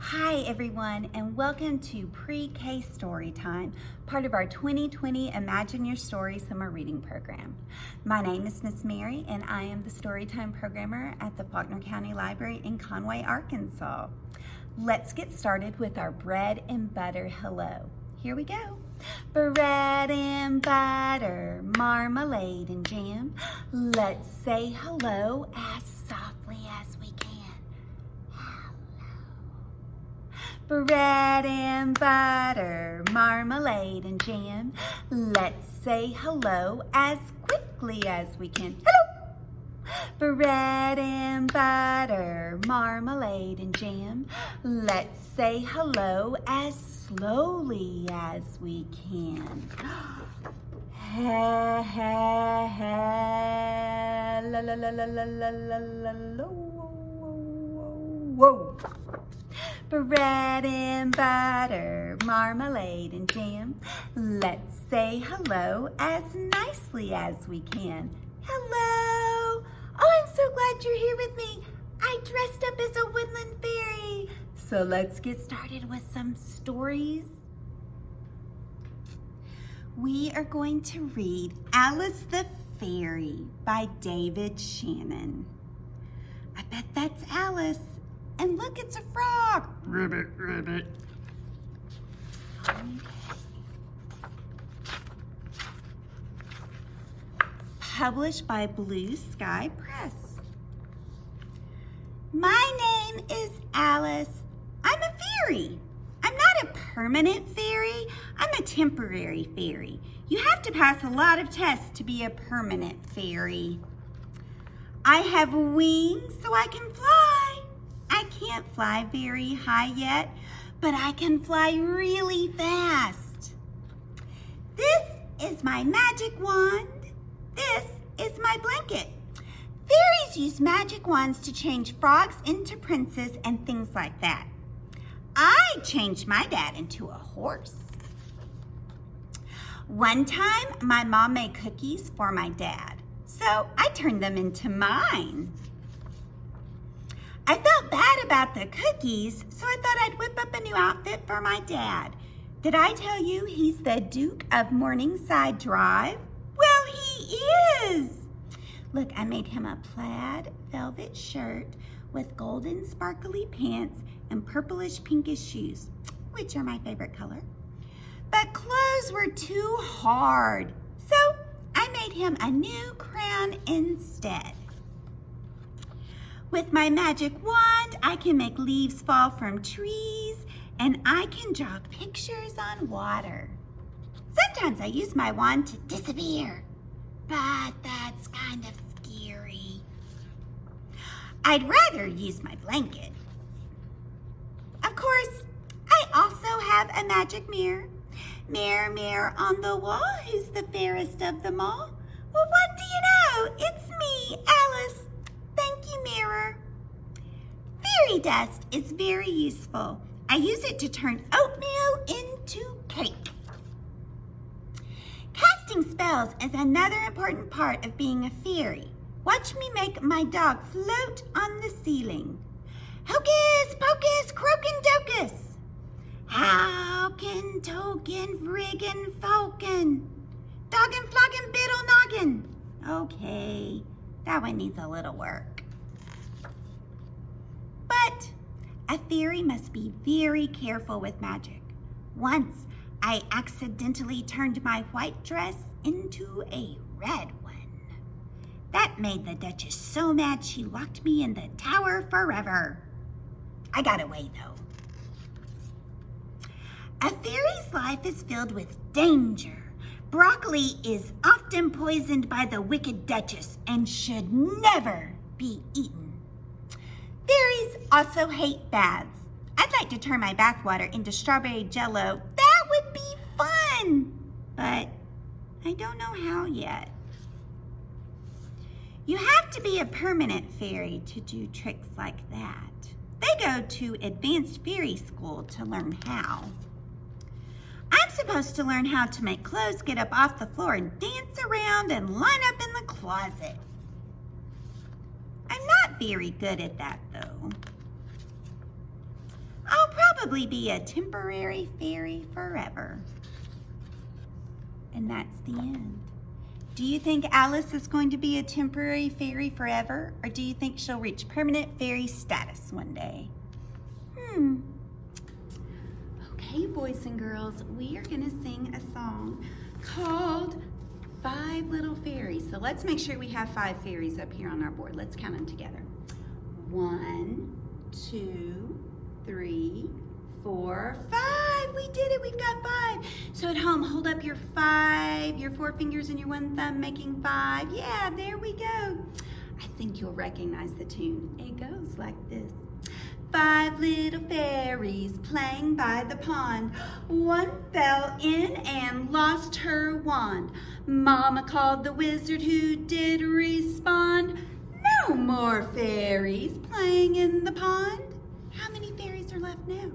Hi everyone, and welcome to Pre-K Storytime, part of our 2020 Imagine Your Story Summer Reading Program. My name is Miss Mary, and I am the Storytime programmer at the Faulkner County Library in Conway, Arkansas. Let's get started with our bread and butter hello. Here we go. Bread and butter, marmalade and jam. Let's say hello as softly as we can. Bread and butter, marmalade and jam. Let's say hello as quickly as we can. Hello! Bread and butter, marmalade and jam. Let's say hello as slowly as we can. Ha ha ha, la la la la la la la la la, whoa. Bread and butter, marmalade and jam. Let's say hello as nicely as we can. Hello! Oh, I'm so glad you're here with me. I dressed up as a woodland fairy. So let's get started with some stories. We are going to read Alice the Fairy by David Shannon. I bet that's Alice. And look, it's a frog. Ribbit, ribbit. Okay. Published by Blue Sky Press. My name is Alice. I'm a fairy. I'm not a permanent fairy. I'm a temporary fairy. You have to pass a lot of tests to be a permanent fairy. I have wings so I can fly. I can't fly very high yet, but I can fly really fast. This is my magic wand. This is my blanket. Fairies use magic wands to change frogs into princes and things like that. I changed my dad into a horse. One time, my mom made cookies for my dad, so I turned them into mine. I felt bad about the cookies, so I thought I'd whip up a new outfit for my dad. Did I tell you he's the Duke of Morningside Drive? Well, he is. Look, I made him a plaid velvet shirt with golden sparkly pants and purplish pinkish shoes, which are my favorite color. But clothes were too hard, so I made him a new crown instead. With my magic wand, I can make leaves fall from trees, and I can draw pictures on water. Sometimes I use my wand to disappear, but that's kind of scary. I'd rather use my blanket. Of course, I also have a magic mirror. Mirror, mirror on the wall, who's the fairest of them all? Well, what do you know? It's me, Alice. Thank you, mirror. Fairy dust is very useful. I use it to turn oatmeal into cake. Casting spells is another important part of being a fairy. Watch me make my dog float on the ceiling. Hocus pocus croakin' docus. Howkin token friggin' falcon. Doggin floggin' biddle noggin. Okay, that one needs a little work. But a fairy must be very careful with magic. Once I accidentally turned my white dress into a red one. That made the Duchess so mad she locked me in the tower forever. I got away though. A fairy's life is filled with danger. Broccoli is often poisoned by the wicked Duchess and should never be eaten. Fairies also hate baths. I'd like to turn my bathwater into strawberry jello. That would be fun, but I don't know how yet. You have to be a permanent fairy to do tricks like that. They go to advanced fairy school to learn how. I'm supposed to learn how to make clothes get up off the floor and dance around and line up in the closet. I'm not very good at that, though. Oh, probably be a temporary fairy forever. And that's the end. Do you think Alice is going to be a temporary fairy forever, or do you think she'll reach permanent fairy status one day? Okay, boys and girls, we are going to sing a song called 5 Little Fairies. So let's make sure we have 5 fairies up here on our board. Let's count them together. 1, 2, 3, 4, 5. We did it. We've got 5. So at home, hold up your 4 fingers and your 1 thumb, making 5. Yeah, there we go. I think you'll recognize the tune. It goes like this. 5 little fairies playing by the pond. One fell in and lost her wand. Mama called the wizard who did respond. No more fairies playing in the pond. How many fairies are left now?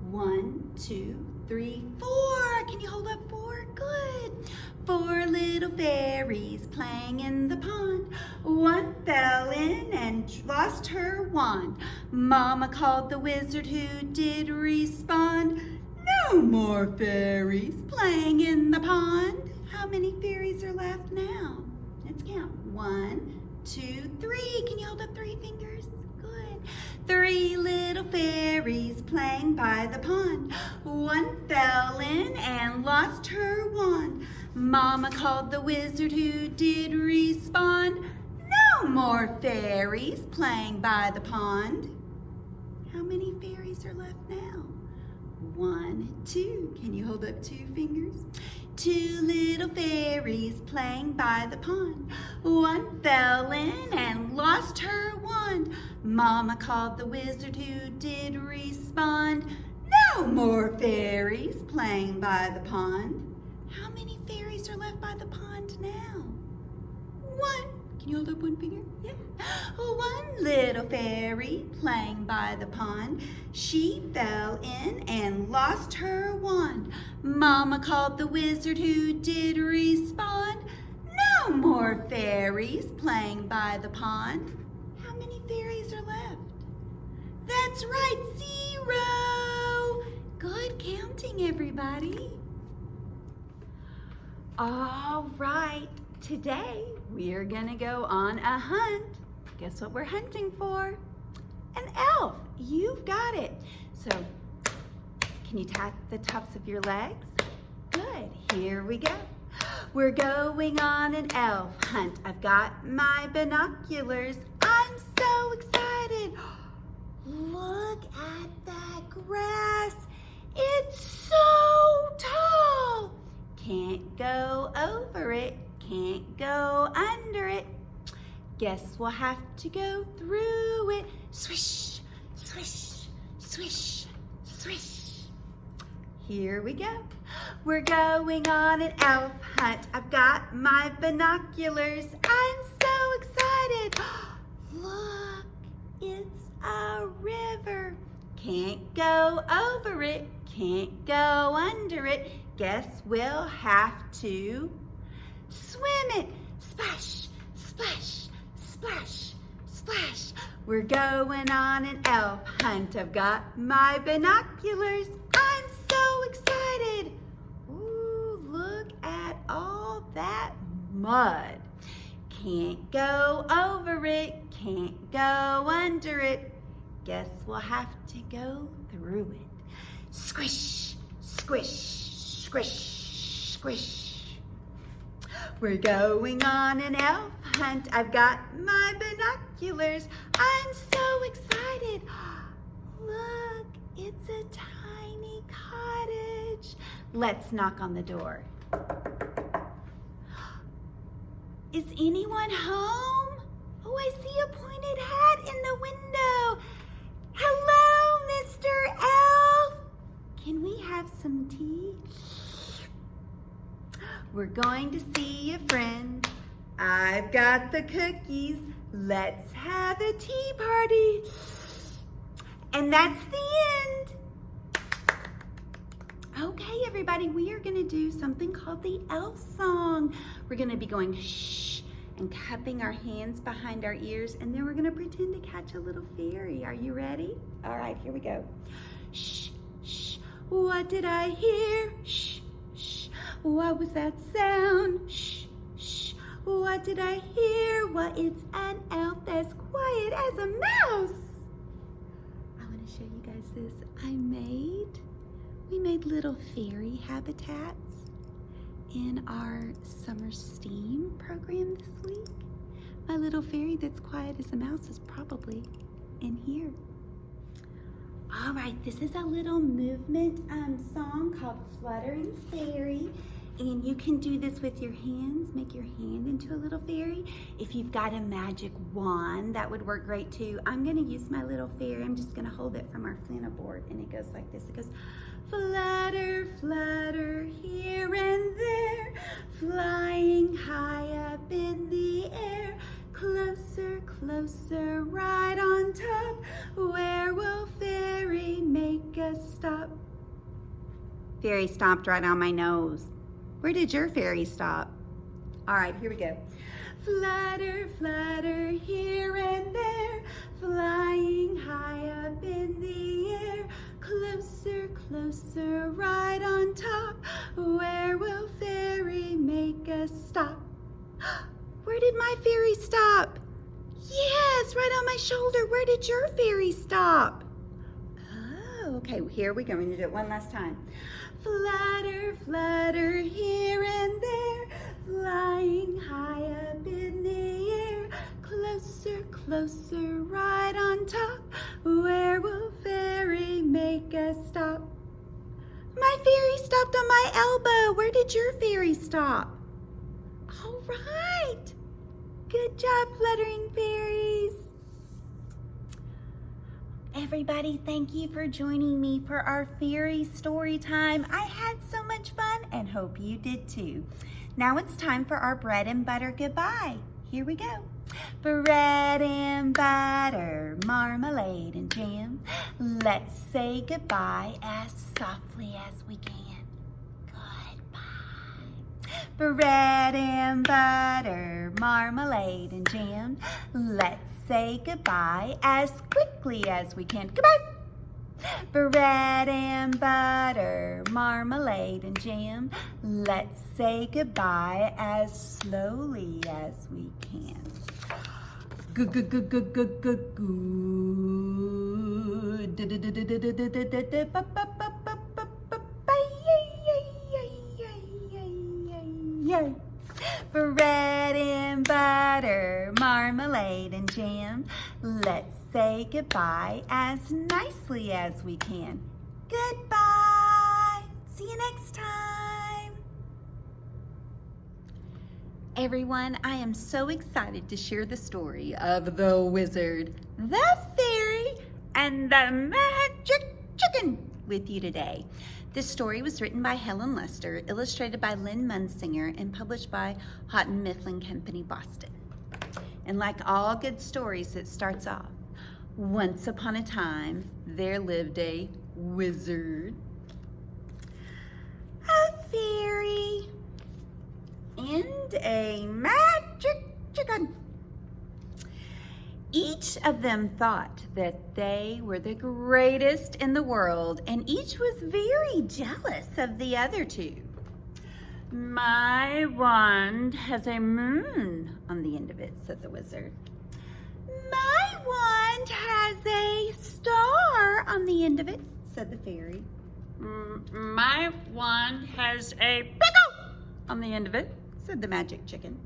1, 2, 3, 4. Can you hold up 4? Good. 4 little fairies playing in the pond. One fell in and lost her wand. Mama called the wizard who did respond. No more fairies playing in the pond. How many fairies are left now? Let's count. 1, 2, 3. Can you hold up 3 fingers? Good. 3 little fairies playing by the pond. One fell in and lost her wand. Mama called the wizard who did respond. No more fairies playing by the pond. How many fairies are left now? 1, 2. Can you hold up 2 fingers? 2 little fairies playing by the pond. One fell in and lost her wand. Mama called the wizard who did respond. No more fairies playing by the pond. How many fairies are left by the pond now? 1. Can you hold up 1 finger? Yeah. 1 little fairy playing by the pond. She fell in and lost her wand. Mama called the wizard who did respond. No more fairies playing by the pond. How many fairies are left? That's right, 0. Good counting, everybody. All right, today we're gonna go on a hunt. Guess what we're hunting for? An elf. You've got it. So, can you tap the tops of your legs? Good, here we go. We're going on an elf hunt. I've got my binoculars. I'm so excited. Look at that grass. It's so tall. Can't go over it, can't go under it. Guess we'll have to go through it. Swish, swish, swish, swish. Here we go. We're going on an elf hunt. I've got my binoculars. I'm so excited. Look, it's a river. Can't go over it, can't go under it. Guess we'll have to swim it. Splash, splash, splash, splash. We're going on an elf hunt. I've got my binoculars. I'm so excited. Ooh, look at all that mud. Can't go over it, can't go under it. Guess we'll have to go through it. Squish, squish, squish, squish. We're going on an elf hunt. I've got my binoculars. I'm so excited. Look, it's a tiny cottage. Let's knock on the door. Is anyone home? Oh, I see a pointed hat in the window. Hello, Mr. Elf. Can we have some tea? We're going to see a friend. I've got the cookies. Let's have a tea party. And that's the end. Okay, everybody, we are going to do something called the elf song. We're going to be going shh and cupping our hands behind our ears, and then we're going to pretend to catch a little fairy. Are you ready? All right, here we go. Shh, shh. What did I hear? Shh, shh. What was that sound? Shh, shh. What did I hear? Well, it's an elf as quiet as a mouse. I want to show you guys this. We made little fairy habitats in our summer STEAM program this week. My little fairy that's quiet as a mouse is probably in here. All right, this is a little movement song called Fluttering Fairy. And you can do this with your hands. Make your hand into a little fairy. If you've got a magic wand, that would work great too. I'm gonna use my little fairy. I'm just gonna hold it from our flannel board, and it goes like this. It goes, flutter, flutter, here and there, flying high up in the air, closer, closer, right on top. Where will fairy make us stop? Fairy stopped right on my nose. Where did your fairy stop? All right, here we go. Flutter, flutter, here and there, flying high up in the air, closer, closer, right on top. Where will fairy make us stop? Where did my fairy stop? Yes, right on my shoulder. Where did your fairy stop? Oh, okay, here we go. We're gonna do it one last time. Flutter, flutter, here and there, flying high up in the air, closer, closer, right on top. Where will fairy make us stop? My fairy stopped on my elbow. Where did your fairy stop? All right. Good job, fluttering fairies. Everybody, thank you for joining me for our fairy story time. I had so much fun and hope you did too. Now it's time for our bread and butter goodbye. Here we go. Bread and butter, marmalade and jam. Let's say goodbye as softly as we can. Bread and butter, marmalade and jam. Let's say goodbye as quickly as we can. Goodbye! Bread and butter, marmalade and jam. Let's say goodbye as slowly as we can. Good, good, good, good, good, good, good. Bread and butter, marmalade and jam. Let's say goodbye as nicely as we can. Goodbye. See you next time. Everyone, I am so excited to share the story of the wizard, the fairy, and the magic chicken with you today. This story was written by Helen Lester, illustrated by Lynn Munsinger, and published by Houghton Mifflin Company, Boston. And like all good stories, it starts off. Once upon a time, there lived a wizard, a fairy, and a magic chicken. Each of them thought that they were the greatest in the world, and each was very jealous of the other two. My wand has a moon on the end of it, said the wizard. My wand has a star on the end of it, said the fairy. My wand has a pickle on the end of it, said the magic chicken.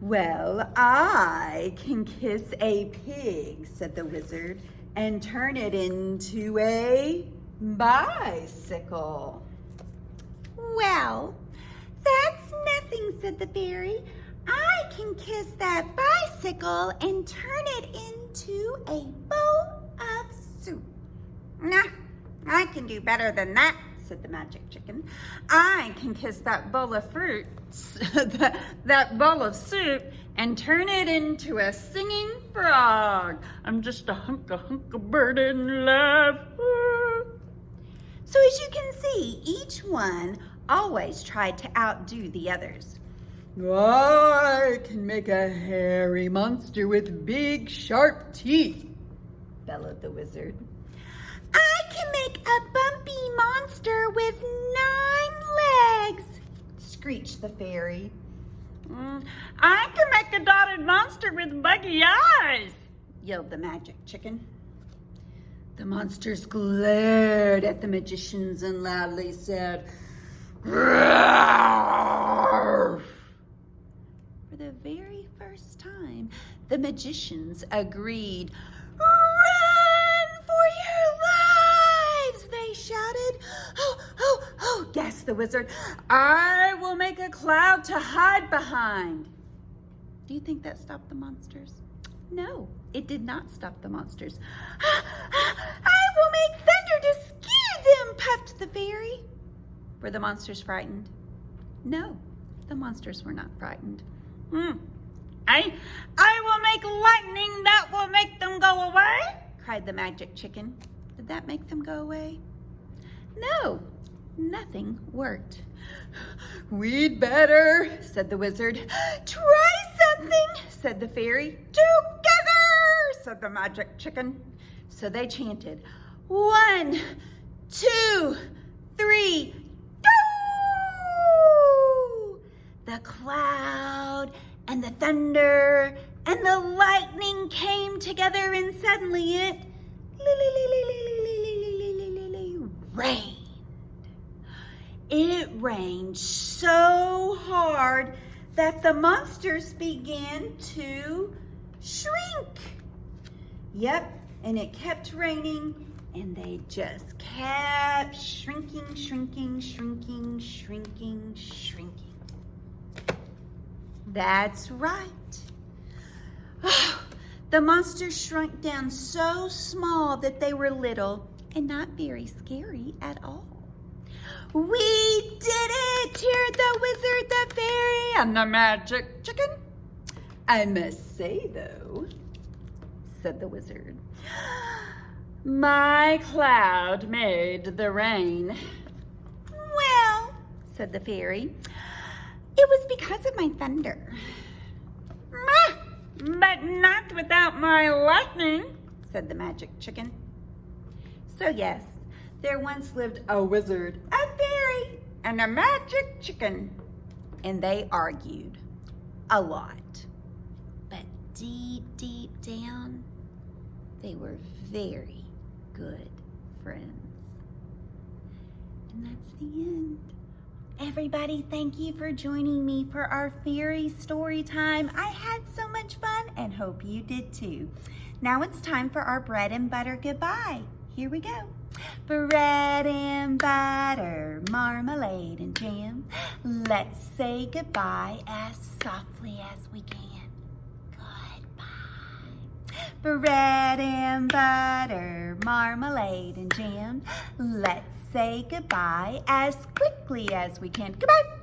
Well, I can kiss a pig, said the wizard, and turn it into a bicycle. Well, that's nothing, said the fairy. I can kiss that bicycle and turn it into a bowl of soup. Nah, I can do better than that, said the magic chicken. I can kiss that bowl of fruit, that bowl of soup, and turn it into a singing frog. I'm just a hunk of bird in love. So as you can see, each one always tried to outdo the others. I can make a hairy monster with big sharp teeth, bellowed the wizard. can make a bumpy monster with 9 legs, screeched the fairy. I can make a dotted monster with buggy eyes, yelled the magic chicken. The monsters glared at the magicians and loudly said, "Roar!" For the very first time, the magicians agreed. "Run for your lives!" they shouted. "Oh, oh, oh," gasped the wizard. "I will make a cloud to hide behind." Do you think that stopped the monsters? No, it did not stop the monsters. "I will make thunder to scare them," puffed the fairy. Were the monsters frightened? No, the monsters were not frightened. I will make lightning that will make them go away, cried the magic chicken. Did that make them go away? No, nothing worked. "We'd better," said the wizard. "Try something," said the fairy. "Together," said the magic chicken. So they chanted, 1, 2, 3, go! The cloud and the thunder and the lightning came together, and suddenly it rained. It rained so hard that the monsters began to shrink. Yep, and it kept raining, and they just kept shrinking, shrinking, shrinking, shrinking, shrinking. That's right. The monsters shrunk down so small that they were little and not very scary at all. "We did it!" cheered the wizard, the fairy, and the magic chicken. "I must say, though," said the wizard, "my cloud made the rain." "Well," said the fairy, "it was because of my thunder." but not without my lightning, said the magic chicken. So yes, there once lived a wizard, a fairy, and a magic chicken, and they argued a lot. But deep, deep down, they were very good friends. And that's the end. Everybody, thank you for joining me for our fairy story time. I had so much fun and hope you did too. Now it's time for our bread and butter goodbye. Here we go. Bread and butter, marmalade and jam. Let's say goodbye as softly as we can. Goodbye. Bread and butter, marmalade and jam. Let's say goodbye as quickly as we can. Goodbye.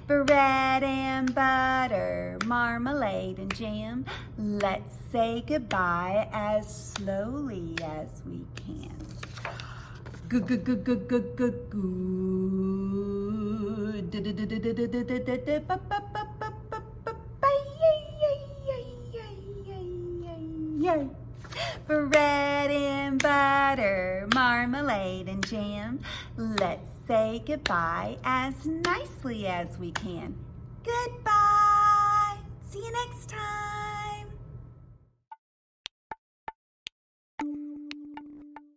Bread and butter, marmalade and jam. Let's say goodbye as slowly as we can. Good, good, good, good, good, good, good. Bread and butter, marmalade and jam. Let's say goodbye as nicely as we can. Goodbye. See you next time.